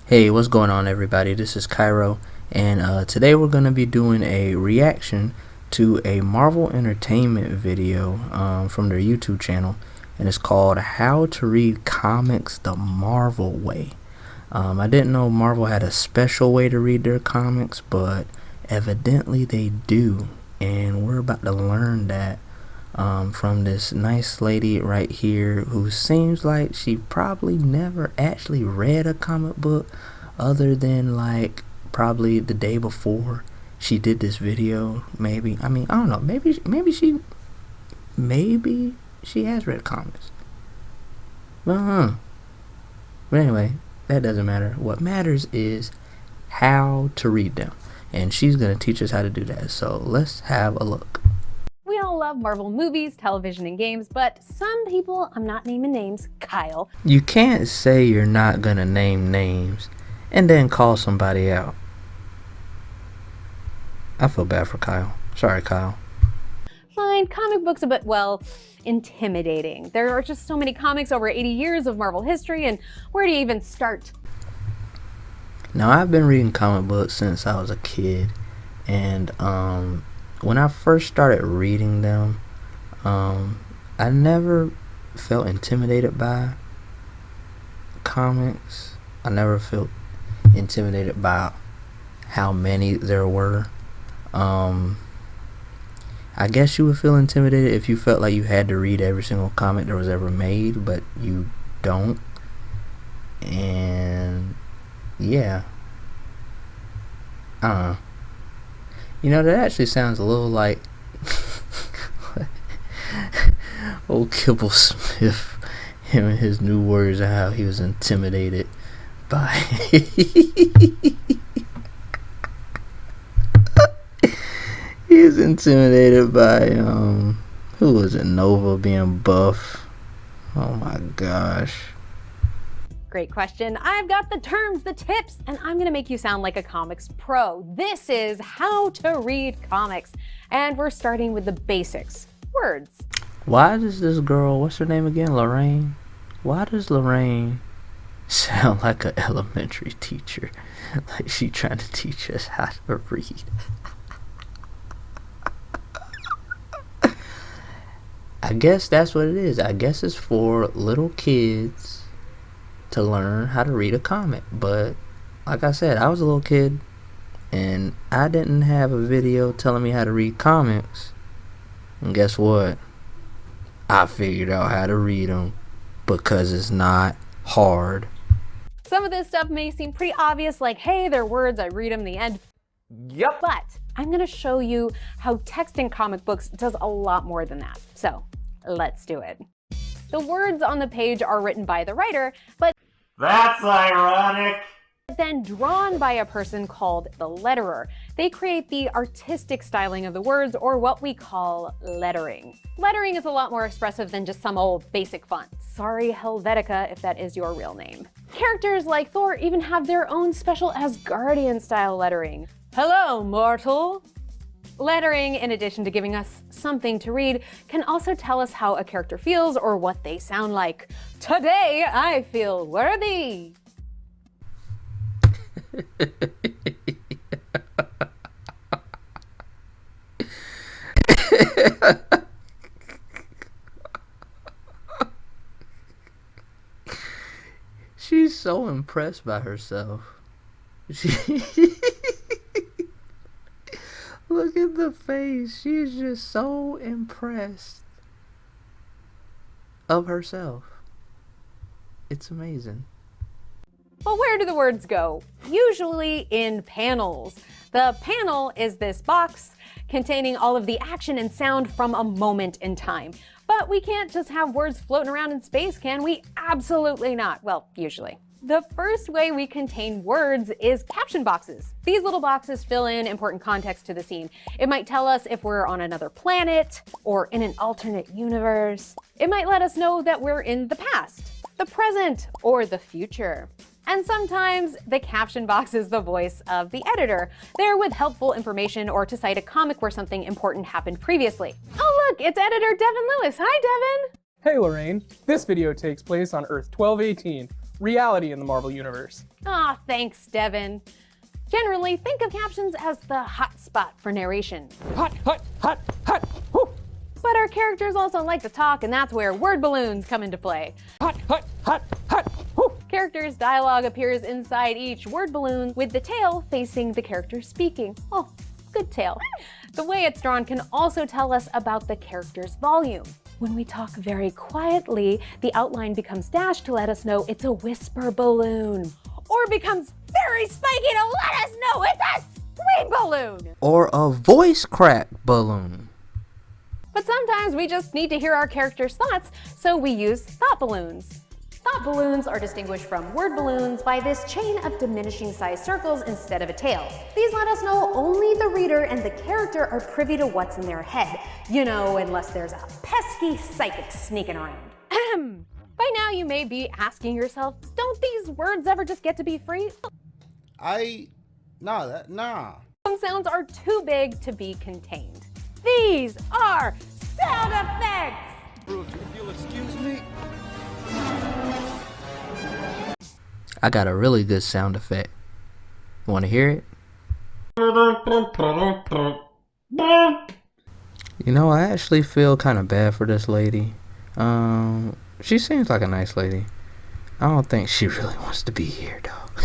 Hey, what's going on everybody? This is Cairo, and today we're going to be doing a reaction to a Marvel Entertainment video from their YouTube channel, and it's called How to Read Comics the Marvel Way. I didn't know Marvel had a special way to read their comics, but evidently they do, and we're about to learn that from this nice lady right here who seems like she probably never actually read a comic book other than like probably the day before she did this video. Maybe, I mean, I don't know, maybe she has read comics. But anyway, that doesn't matter. What matters is how to read them, and she's gonna teach us how to do that. So let's have a look. We all love Marvel movies, television, and games, but some people, I'm not naming names, Kyle. You can't say you're not gonna name names and then call somebody out. I feel bad for Kyle. Sorry, Kyle. Find comic books a bit, well, intimidating. There are just so many comics, over 80 years of Marvel history, and where do you even start? Now, I've been reading comic books since I was a kid, and when I first started reading them, I never felt intimidated by comics. I never felt intimidated by how many there were. I guess you would feel intimidated if you felt like you had to read every single comic that was ever made, but you don't. And yeah, I don't know. You know, that actually sounds a little like old Kibble Smith, him and his new words of how he was intimidated by he was intimidated by who was it, Nova being buff. Oh my gosh. Great question. I've got the terms, the tips, and I'm gonna make you sound like a comics pro. This is how to read comics, and we're starting with the basics. Words. Why does this girl, what's her name again, Lorraine? Why does Lorraine sound like an elementary teacher? Like she trying to teach us how to read. I guess that's what it is. I guess it's for little kids to learn how to read a comic. But like I said, I was a little kid and I didn't have a video telling me how to read comics. And guess what? I figured out how to read them because it's not hard. Some of this stuff may seem pretty obvious, like, hey, they're words, I read them in the end. Yep. But I'm gonna show you how text in comic books does a lot more than that. So let's do it. The words on the page are written by the writer, but that's ironic. Then drawn by a person called the letterer. They create the artistic styling of the words, or what we call lettering. Lettering is a lot more expressive than just some old basic font. Sorry, Helvetica, if that is your real name. Characters like Thor even have their own special Asgardian style lettering. Hello, mortal. Lettering, in addition to giving us something to read, can also tell us how a character feels or what they sound like. Today, I feel worthy. She's so impressed by herself. Look at the face. She's just so impressed of herself. It's amazing. But where do the words go? Usually in panels. The panel is this box containing all of the action and sound from a moment in time. But we can't just have words floating around in space, can we? Absolutely not. Well, usually. The first way we contain words is caption boxes. These little boxes fill in important context to the scene. It might tell us if we're on another planet or in an alternate universe. It might let us know that we're in the past, the present, or the future. And sometimes the caption box is the voice of the editor, there with helpful information or to cite a comic where something important happened previously. Oh look, it's editor Devin Lewis. Hi, Devin. Hey Lorraine, this video takes place on Earth 1218, reality in the Marvel Universe. Aw, thanks, Devin. Generally, think of captions as the hot spot for narration. Hot, hot, hot, hot, whoo! But our characters also like to talk, and that's where word balloons come into play. Hot, hot, hot, hot, whoo! Characters' dialogue appears inside each word balloon with the tail facing the character speaking. Oh, good tail. The way it's drawn can also tell us about the character's volume. When we talk very quietly, the outline becomes dashed to let us know it's a whisper balloon. Or becomes very spiky to let us know it's a scream balloon. Or a voice crack balloon. But sometimes we just need to hear our character's thoughts, so we use thought balloons. Thought balloons are distinguished from word balloons by this chain of diminishing size circles instead of a tail. These let us know only the reader and the character are privy to what's in their head. You know, unless there's a pesky psychic sneaking around. By now you may be asking yourself, don't these words ever just get to be free? Nah. Some sounds are too big to be contained. These are sound effects! Bro, if you'll excuse me. I got a really good sound effect. Want to hear it? You know, I actually feel kind of bad for this lady. She seems like a nice lady. I don't think she really wants to be here, though.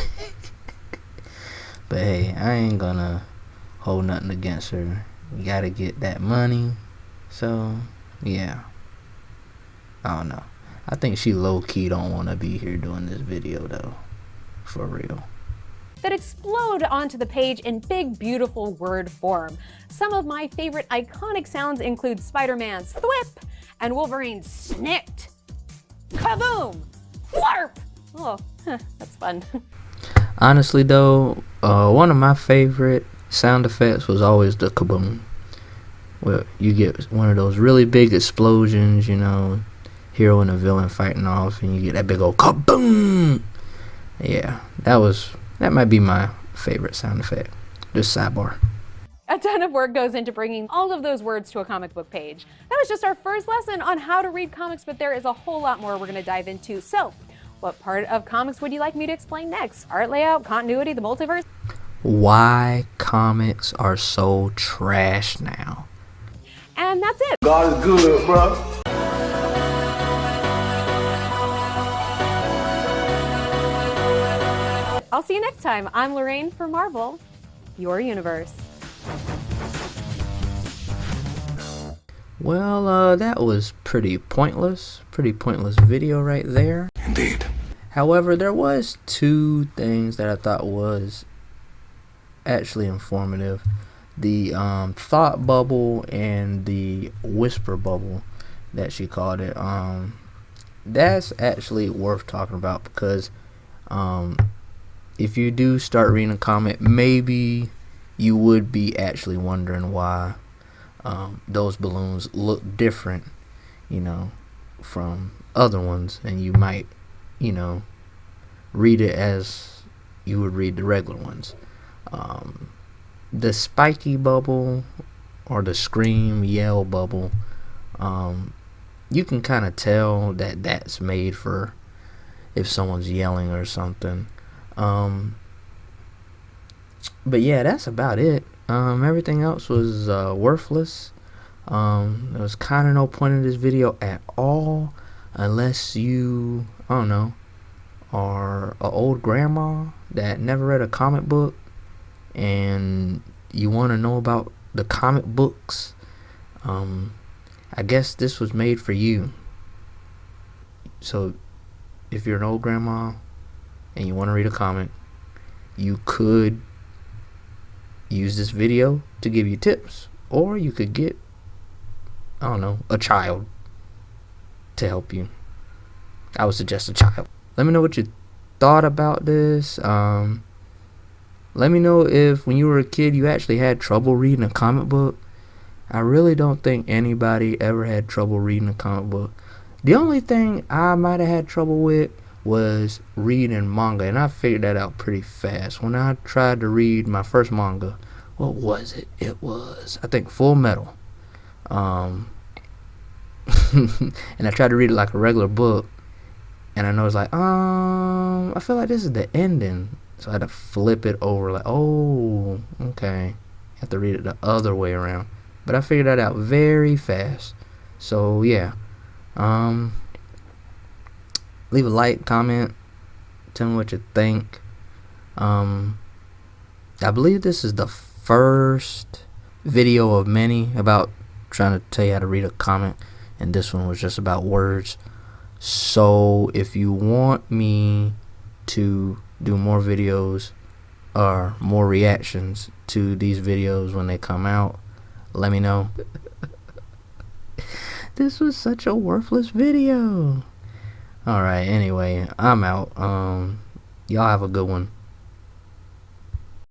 But hey, I ain't gonna hold nothing against her. You gotta get that money. So, yeah. I don't know. I think she low-key don't want to be here doing this video, though. For real. That explode onto the page in big, beautiful word form. Some of my favorite iconic sounds include Spider-Man's thwip and Wolverine's snikt. Kaboom! Flarp! Oh, that's fun. Honestly, though, one of my favorite sound effects was always the kaboom. Well, you get one of those really big explosions, you know, hero and a villain fighting off, and you get that big old kaboom! Yeah, that might be my favorite sound effect. Just sidebar. A ton of work goes into bringing all of those words to a comic book page. That was just our first lesson on how to read comics, but there is a whole lot more we're going to dive into. So, what part of comics would you like me to explain next? Art layout, continuity, the multiverse? Why comics are so trash now. And that's it. God is good, bro. I'll see you next time. I'm Lorraine for Marvel, your universe. Well, that was pretty pointless video right there. Indeed. However, there was two things that I thought was actually informative. The thought bubble and the whisper bubble that she called it. That's actually worth talking about because if you do start reading a comic, maybe you would be actually wondering why those balloons look different, you know, from other ones, and you might, you know, read it as you would read the regular ones. The spiky bubble or the scream yell bubble, you can kind of tell that that's made for if someone's yelling or something. But yeah, that's about it. Everything else was worthless. There was kind of no point in this video at all, unless you, I don't know, are an old grandma that never read a comic book and you want to know about the comic books. I guess this was made for you. So if you're an old grandma and you want to read a comic, you could use this video to give you tips, or you could get, I don't know, a child to help you. I would suggest a child. Let me know what you thought about this. Let me know if when you were a kid you actually had trouble reading a comic book. I really don't think anybody ever had trouble reading a comic book. The only thing I might have had trouble with was reading manga, and I figured that out pretty fast. When I tried to read my first manga, what was it? It was, I think, Full Metal. And I tried to read it like a regular book, and I know it's like, I feel like this is the ending. So I had to flip it over, like, oh, okay. You have to read it the other way around. But I figured that out very fast. So yeah. Leave a like, comment, tell me what you think. I believe this is the first video of many about trying to tell you how to read a comment, and this one was just about words. So if you want me to do more videos or more reactions to these videos when they come out, let me know. This was such a worthless video. Alright, anyway, I'm out. Y'all have a good one.